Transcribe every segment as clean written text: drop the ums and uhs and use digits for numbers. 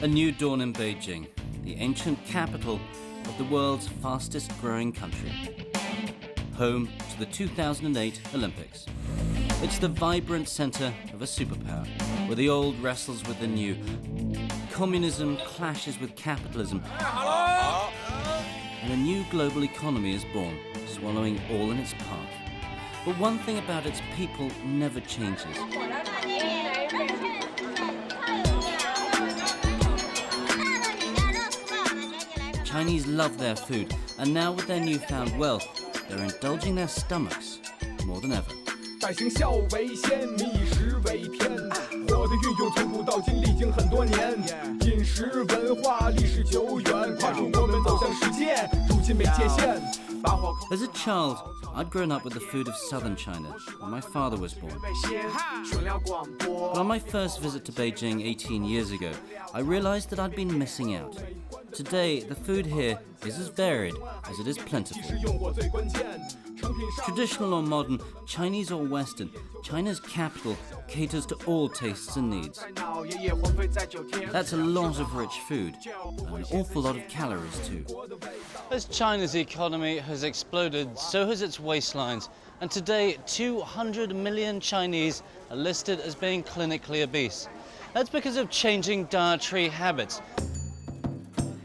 A new dawn in Beijing, the ancient capital of the world's fastest growing country. Home to the 2008 Olympics. It's the vibrant center of a superpower, where the old wrestles with the new. Communism clashes with capitalism. And a new global economy is born, swallowing all in its path. But one thing about its people never changes. Chinese love their food, and now with their newfound wealth, they're indulging their stomachs more than ever. As a child, I'd grown up with the food of southern China, where my father was born. But on my first visit to Beijing 18 years ago, I realized that I'd been missing out. Today, the food here is as varied as it is plentiful. Traditional or modern, Chinese or Western, China's capital caters to all tastes and needs. That's a lot of rich food, and an awful lot of calories too. As China's economy has exploded, so has its waistlines, and today 200 million Chinese are listed as being clinically obese. That's because of changing dietary habits.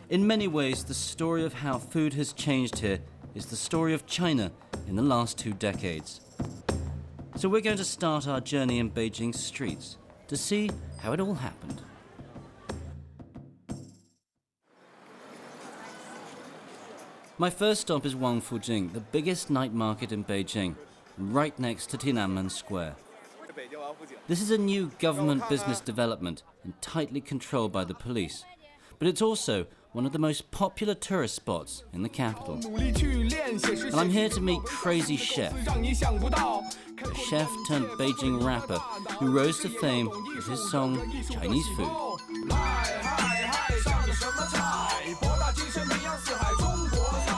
In many ways, the story of how food has changed here is the story of China in the last 2 decades. So we're going to start our journey in Beijing's streets to see how it all happened. My first stop is Wangfujing, the biggest night market in Beijing, right next to Tiananmen Square. This is a new government business development and tightly controlled by the police. But it's also one of the most popular tourist spots in the capital. And I'm here to meet Crazy Chef, a chef turned Beijing rapper who rose to fame with his song Chinese Food.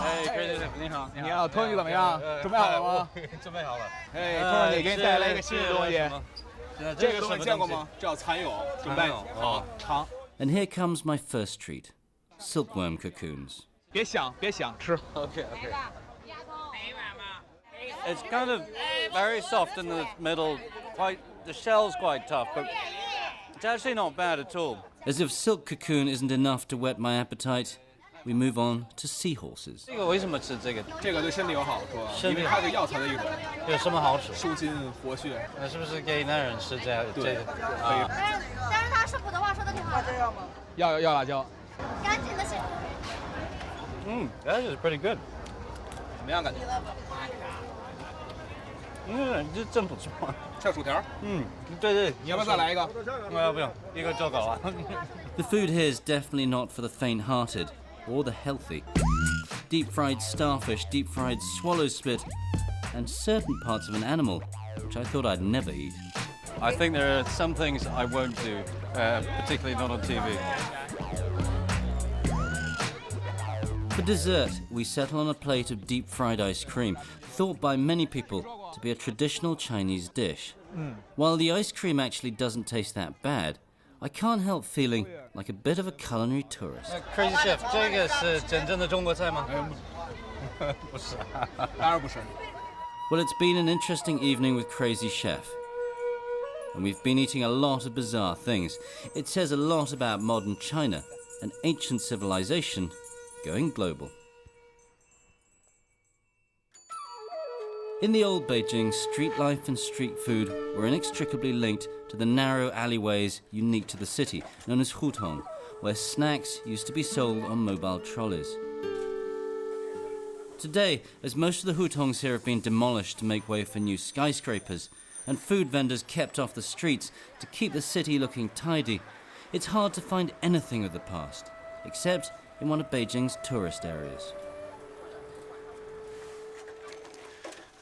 Hey, Crazy Chef, 你好，你好，托尼怎么样？准备好了吗？准备好了。哎，托尼给你带来一个新的东西。这个东西见过吗？这叫蚕蛹，准备好尝。And here comes my first treat, silkworm cocoons. 别想，吃。Okay. It's kind of very soft in the middle, the shell's quite tough, but it's actually not bad at all. As if silk cocoon isn't enough to whet my appetite, we move on to seahorses. 这个为什么吃这个？这个对身体有好处，因为它是药材的一种。有什么好处？舒筋活血。那是不是给男人吃这样？对，可以。但是他说普通话说的挺好的。要辣椒。干净的是。That is pretty good. 怎么样感觉？这真不错。像薯条。对。你要不要再来一个？不用，一个就够了。The food here is definitely not for the faint-hearted or the healthy. Deep-fried starfish, deep-fried swallow spit, and certain parts of an animal, which I thought I'd never eat. I think there are some things I won't do, particularly not on TV. For dessert, we settle on a plate of deep-fried ice cream, thought by many people to be a traditional Chinese dish. While the ice cream actually doesn't taste that bad, I can't help feeling like a bit of a culinary tourist. Crazy Chef, 这个是真正的中国菜吗？不是，当然不是。Well, it's been an interesting evening with Crazy Chef. And we've been eating a lot of bizarre things. It says a lot about modern China, an ancient civilization going global. In the old Beijing, street life and street food were inextricably linked to the narrow alleyways unique to the city, known as hutong, where snacks used to be sold on mobile trolleys. Today, as most of the hutongs here have been demolished to make way for new skyscrapers, and food vendors kept off the streets to keep the city looking tidy, it's hard to find anything of the past, except in one of Beijing's tourist areas.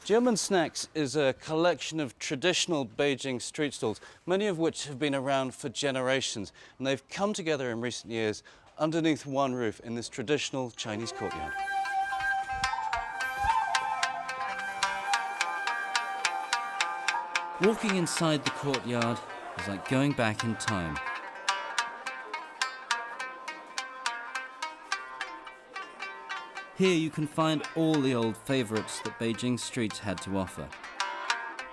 German Snacks is a collection of traditional Beijing street stalls, many of which have been around for generations, and they've come together in recent years underneath one roof in this traditional Chinese courtyard. Walking inside the courtyard is like going back in time. Here you can find all the old favorites that Beijing's streets had to offer.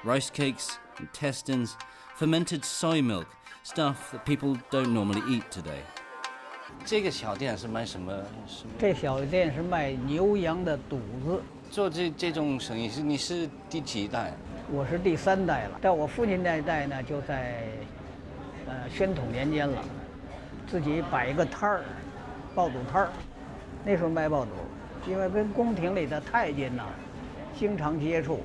Rice cakes, intestines, fermented soy milk, stuff that people don't normally eat today. 这个小店是卖什么？这小店是卖牛羊的肚子。做这种生意你是第几代？我是第3代了，但我父亲那一代呢，就在宣统年间了，自己摆一个摊儿，爆肚摊儿。那时候卖爆肚，因为跟宫廷里的太监呐经常接触，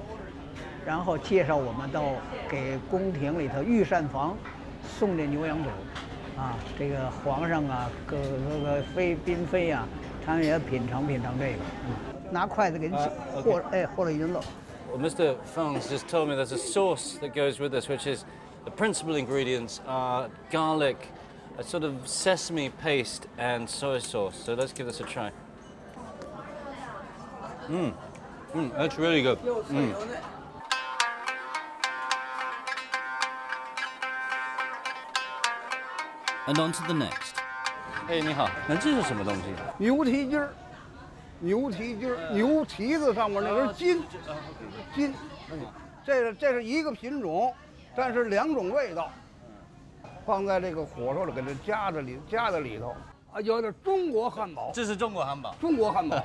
然后介绍我们到给宫廷里头御膳房送这牛羊肚。啊，这个皇上啊，各个嫔妃啊，他们也品尝这个。拿筷子给你和了一顿了。Well, Mr. Fang's just told me there's a sauce that goes with this, which is the principal ingredients are garlic, a sort of sesame paste, and soy sauce. So let's give this a try. That's really good. And on to the next. Hey, 你好，那这是什么东西？牛蹄筋儿，牛蹄子上面那根筋，这是一个品种，但是2种味道，放在这个火烧里给它夹在里头。啊，有点中国汉堡。这是中国汉堡。中国汉堡。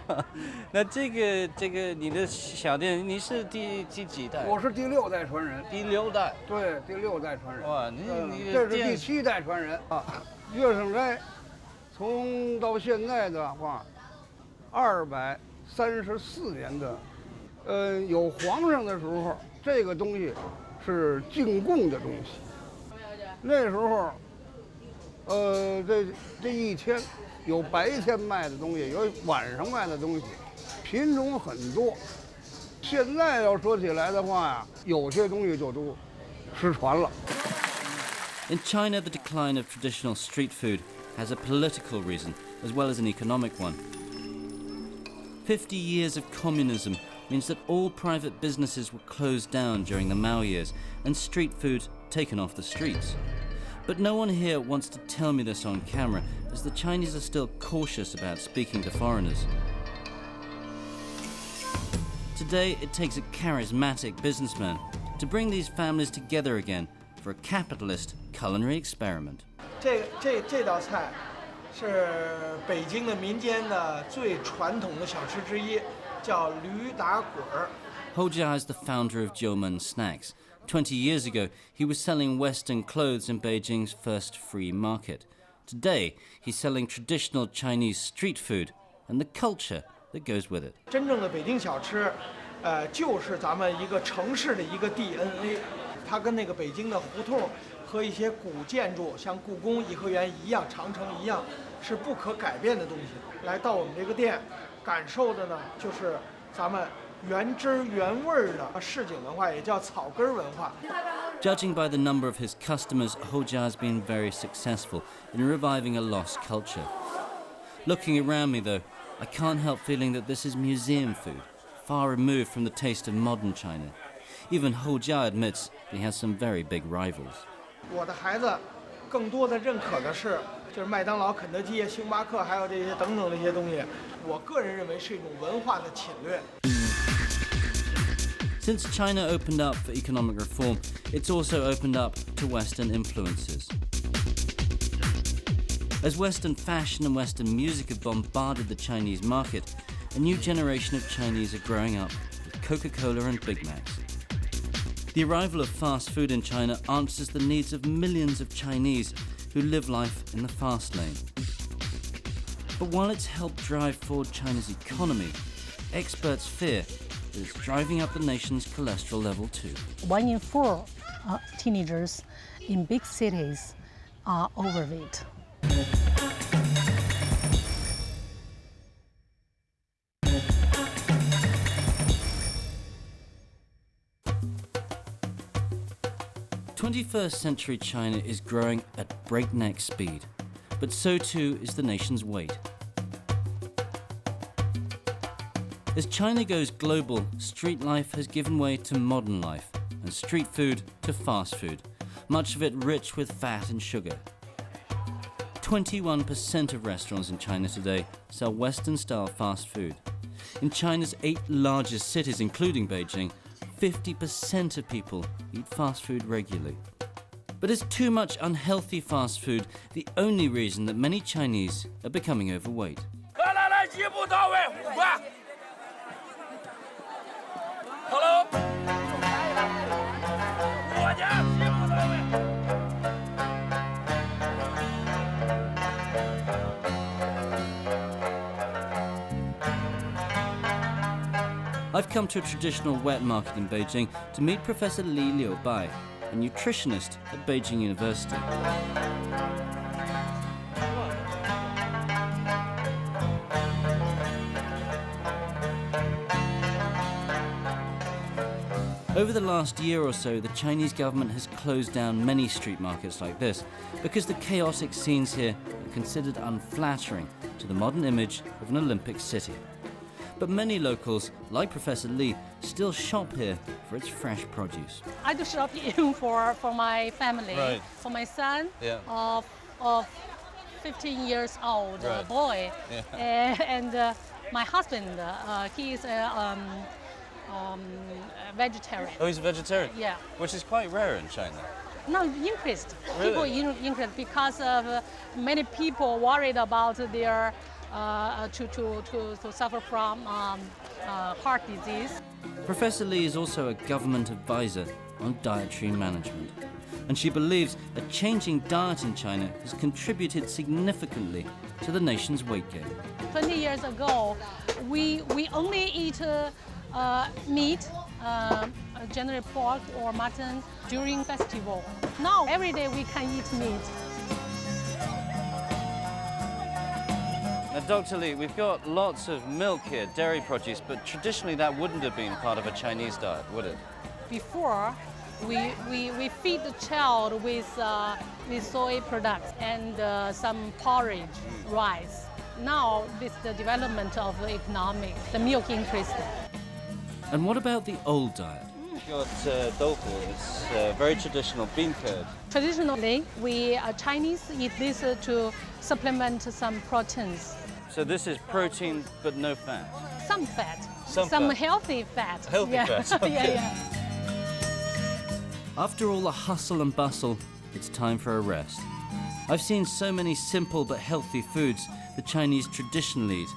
那这个你的小店，你是第几代？我是第6代传人。第6代。对，第6代传人。哇，你这是第7代传人啊。月盛斋，从到现在的话，234年的，有皇上的时候，这个东西是进贡的东西。那时候，这一天有白天卖的东西，有晚上卖的东西，品种很多。现在要说起来的话呀，有些东西就都失传了。In China, the decline of traditional street food has a political reason as well as an economic one. 50 years of communism means that all private businesses were closed down during the Mao years and street food taken off the streets. But no one here wants to tell me this on camera, as the Chinese are still cautious about speaking to foreigners. Today, it takes a charismatic businessman to bring these families together again for a capitalist culinary experiment. 这道菜是北京的民间的最传统的小吃之一，叫驴打滚儿。Ho Jia is the founder of Jiumen Snacks. 20 years ago, he was selling Western clothes in Beijing's first free market. Today, he's selling traditional Chinese street food and the culture that goes with it. 真正的北京小吃，就是咱们一个城市的一个 DNA。它跟那个北京的胡同和一些古建筑，像故宫、颐和园一样，长城一样，是不可改变的东西。来到我们这个店，感受的呢，就是咱们原汁原味的市井文化，也叫草根文化。Judging by the number of his customers, Ho Jia has been very successful in reviving a lost culture. Looking around me, though, I can't help feeling that this is museum food, far removed from the taste of modern China. Even Ho Jia admits that he has some very big rivals. 我的孩子更多的认可的是，就是麦当劳、肯德基、星巴克，还有这些等等这些东西。我个人认为是一种文化的侵略。Since China opened up for economic reform, it's also opened up to Western influences. As Western fashion and Western music have bombarded the Chinese market, a new generation of Chinese are growing up with Coca-Cola and Big Macs. The arrival of fast food in China answers the needs of millions of Chinese who live life in the fast lane. But while it's helped drive forward China's economy, experts fear that it's driving up the nation's cholesterol level too. 1 in 4 teenagers in big cities are overweight. '21st century China is growing at breakneck speed, but so too is the nation's weight. As China goes global, street life has given way to modern life, and street food to fast food, much of it rich with fat and sugar. 21% of restaurants in China today sell Western-style fast food, in China's 8 largest cities, including Beijing, 50% of people eat fast food regularly. But is too much unhealthy fast food the only reason that many Chinese are becoming overweight? I've come to a traditional wet market in Beijing to meet Professor Li Liubai, a nutritionist at Beijing University. Over the last year or so, the Chinese government has closed down many street markets like this because the chaotic scenes here are considered unflattering to the modern image of an Olympic city. But many locals, like Professor Li, still shop here for its fresh produce. I do shopping for my family, Right. for my son Yeah. of 15 years old Right. boy, Yeah. and my husband, he is a vegetarian. Oh, he's a vegetarian? Yeah. Which is quite rare in China. No, increased. Really? People increased because of many people worried about their to suffer from heart disease. Professor Li is also a government advisor on dietary management, and she believes a changing diet in China has contributed significantly to the nation's weight gain. 20 years ago, we only eat meat, generally pork or mutton during festival. Now every day we can eat meat. Now, Dr. Li, we've got lots of milk here, dairy produce, but traditionally that wouldn't have been part of a Chinese diet, would it? Before, we feed the child with soy products and some porridge, rice. Now, with the development of the economics, the milk increased. And what about the old diet? We've got tofu, it's very traditional bean curd. Traditionally, we Chinese eat this to supplement some proteins, So this is protein, but no fat. some fat, Some fat. healthy fat. Healthy yeah. fat, okay. yeah. After all the hustle and bustle, it's time for a rest. I've seen so many simple but healthy foods the Chinese traditionally eat.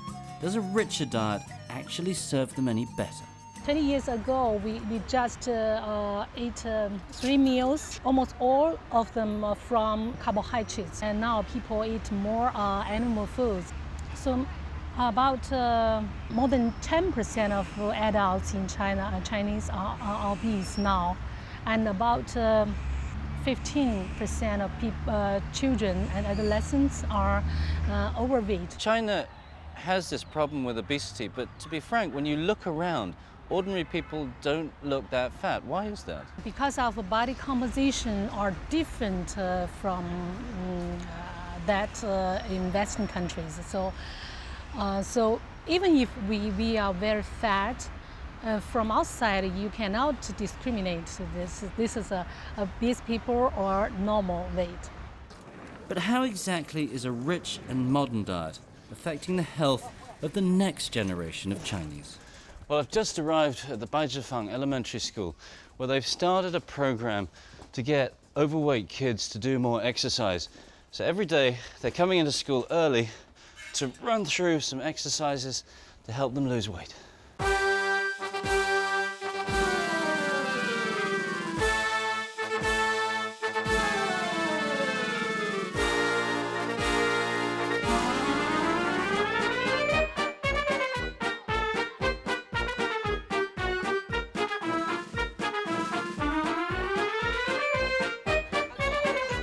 Does a richer diet actually serve them any better? 20 years ago, we just ate 3 meals, almost all of them are from carbohydrates. And now people eat more animal foods. So about more than 10% of adults in China, Chinese, are obese now. And about 15% of children and adolescents are overweight. China has this problem with obesity, but to be frank, when you look around, ordinary people don't look that fat. Why is that? Because our body composition are different from that in Western countries. So even if we are very fat, from outside you cannot discriminate this is obese people or normal weight. But how exactly is a rich and modern diet affecting the health of the next generation of Chinese? Well, I've just arrived at the Baizhifang Elementary School, where they've started a program to get overweight kids to do more exercise. So every day they're coming into school early to run through some exercises to help them lose weight.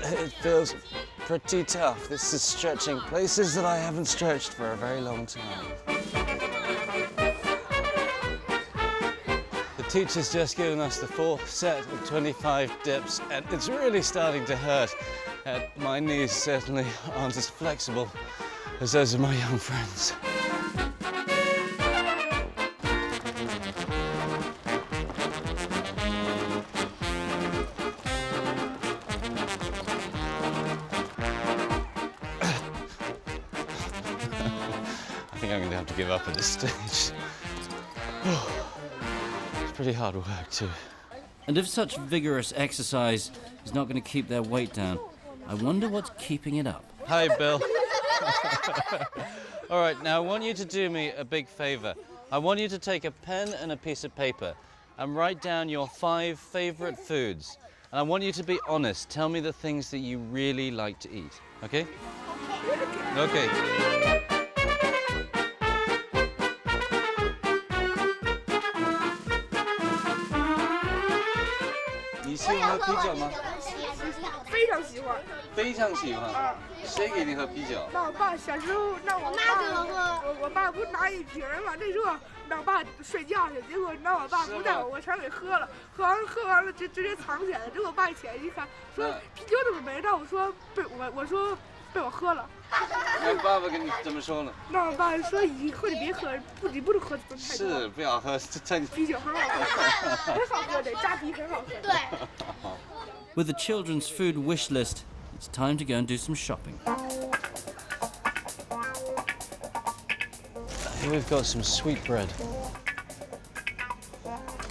It feels pretty tough. This is stretching places that I haven't stretched for a very long time. The teacher's just given us the 4th set of 25 dips, and it's really starting to hurt. My knees certainly aren't as flexible as those of my young friends. I think I'm going to have to give up at this stage. It's pretty hard work too. And if such vigorous exercise is not going to keep their weight down, I wonder what's keeping it up. Hi, Bill. All right, now I want you to do me a big favor. I want you to take a pen and a piece of paper and write down your 5 favorite foods. And I want you to be honest. Tell me the things that you really like to eat, okay? Okay. 你喜欢喝啤酒吗？非常喜欢。非常喜欢。谁给你喝啤酒？那我爸小时候，那我妈给我喝。我爸不是拿一瓶嘛，那时候让我爸睡觉去，结果让我爸不在我全给喝了，喝完了直接藏起来了。结果我爸起来一看，说啤酒怎么没了？我说被我喝了。那爸爸跟你怎么说呢？那我爸说以后你别喝，你不能喝太多。是不要喝，啤酒很好喝，很好喝的，扎啤很好喝。对。With the children's food wish list, it's time to go and do some shopping. Here we've got some sweet bread,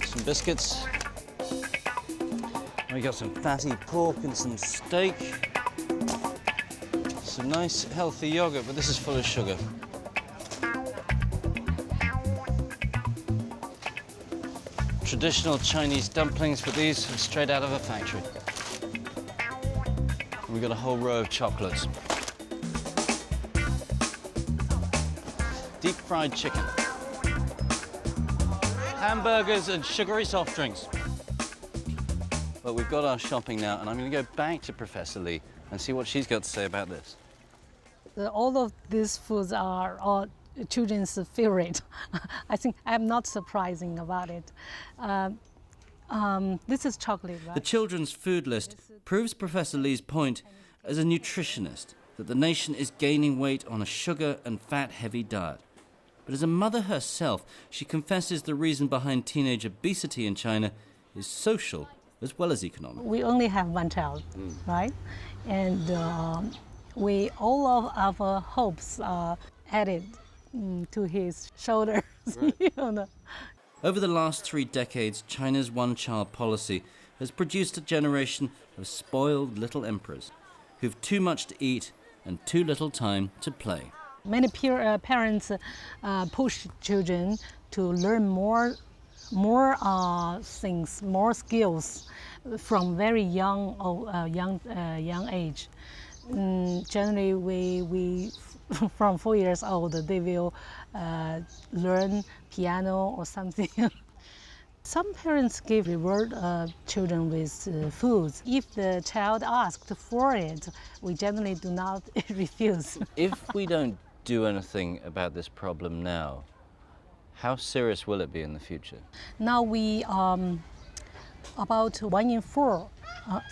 some biscuits, we got some fatty pork and some steak, some nice healthy yogurt, but this is full of sugar. Traditional Chinese dumplings, but these are straight out of a factory. We've got a whole row of chocolates. Deep fried chicken. Hamburgers and sugary soft drinks. But we've got our shopping now, and I'm going to go back to Professor Lee and see what she's got to say about this. All of these foods are all children's favorite. I think I'm not surprising about it. This is chocolate, right? The children's food list proves Professor Lee's point as a nutritionist that the nation is gaining weight on a sugar and fat-heavy diet. But as a mother herself, she confesses the reason behind teenage obesity in China is social as well as economic. We only have one child, right? And all of our hopes are added to his shoulders. Right. You know. Over the last 3 decades, China's one-child policy has produced a generation of spoiled little emperors who've too much to eat and too little time to play. Many parents push children to learn more things, more skills from very young age. Generally, we from 4 years old, they will learn piano or something. Some parents give reward children with foods. If the child asked for it, we generally do not refuse. If we don't do anything about this problem now, how serious will it be in the future? Now about 1 in 4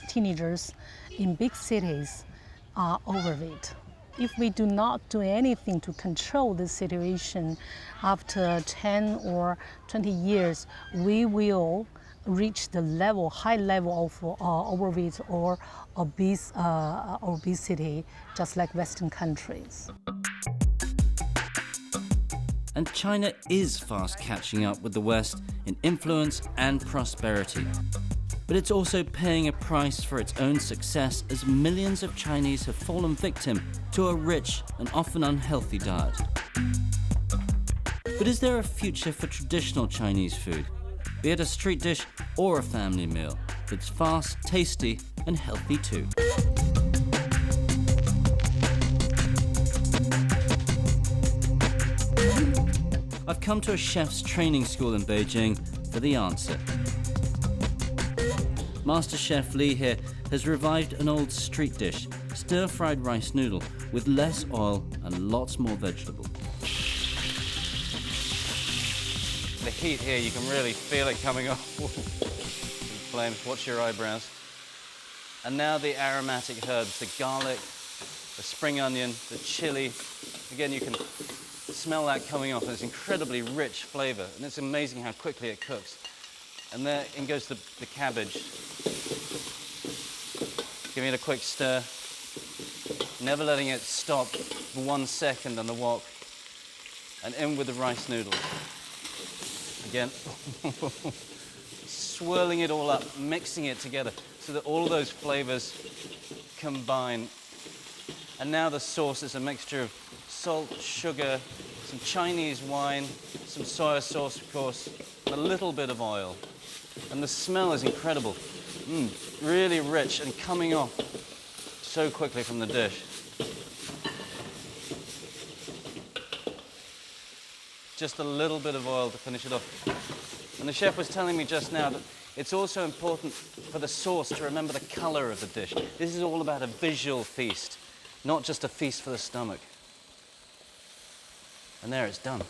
teenagers in big cities are overweight. If we do not do anything to control this situation, after 10 or 20 years, we will reach the high level of overweight or obesity, just like Western countries. And China is fast catching up with the West in influence and prosperity. But it's also paying a price for its own success as millions of Chinese have fallen victim to a rich and often unhealthy diet. But is there a future for traditional Chinese food, be it a street dish or a family meal, that's fast, tasty and healthy too? I've come to a chef's training school in Beijing for the answer. Master Chef Lee here has revived an old street dish, stir-fried rice noodle with less oil and lots more vegetable. The heat here, you can really feel it coming off. Flames, watch your eyebrows. And now the aromatic herbs, the garlic, the spring onion, the chili. Again, you can smell that coming off. It's incredibly rich flavor, and it's amazing how quickly it cooks. And there in goes the cabbage. Giving it a quick stir, never letting it stop for 1 second on the wok. And in with the rice noodles. Again, swirling it all up, mixing it together so that all those flavors combine. And now the sauce is a mixture of salt, sugar, some Chinese wine, some soy sauce, of course, and a little bit of oil. And the smell is incredible. Really rich and coming off so quickly from the dish. Just a little bit of oil to finish it off. And the chef was telling me just now that it's also important for the sauce to remember the color of the dish. This is all about a visual feast, not just a feast for the stomach. And there it's done.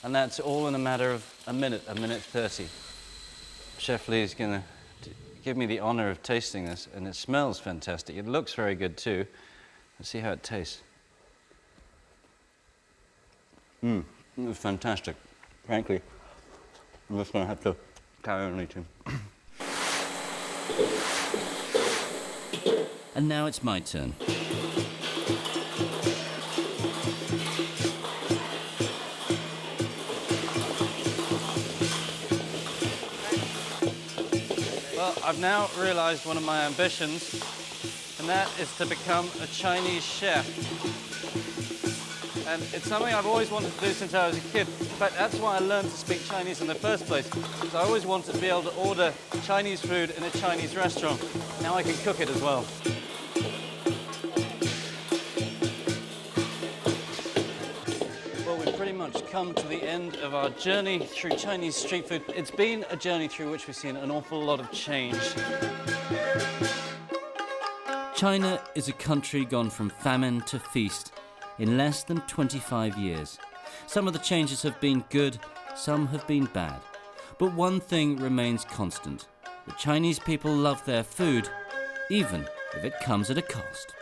And that's all in a matter of a minute 30. Chef Lee is going to give me the honor of tasting this, and it smells fantastic. It looks very good too. Let's see how it tastes. It was fantastic. Frankly, I'm just going to have to carry on eating. And now it's my turn. Well, I've now realized one of my ambitions, and that is to become a Chinese chef. And it's something I've always wanted to do since I was a kid. In fact, that's why I learned to speak Chinese in the first place, because I always wanted to be able to order Chinese food in a Chinese restaurant. Now I can cook it as well. Well, we've pretty much come to the end of our journey through Chinese street food. It's been a journey through which we've seen an awful lot of change. China is a country gone from famine to feast in less than 25 years. Some of the changes have been good, some have been bad. But one thing remains constant. The Chinese people love their food, even if it comes at a cost.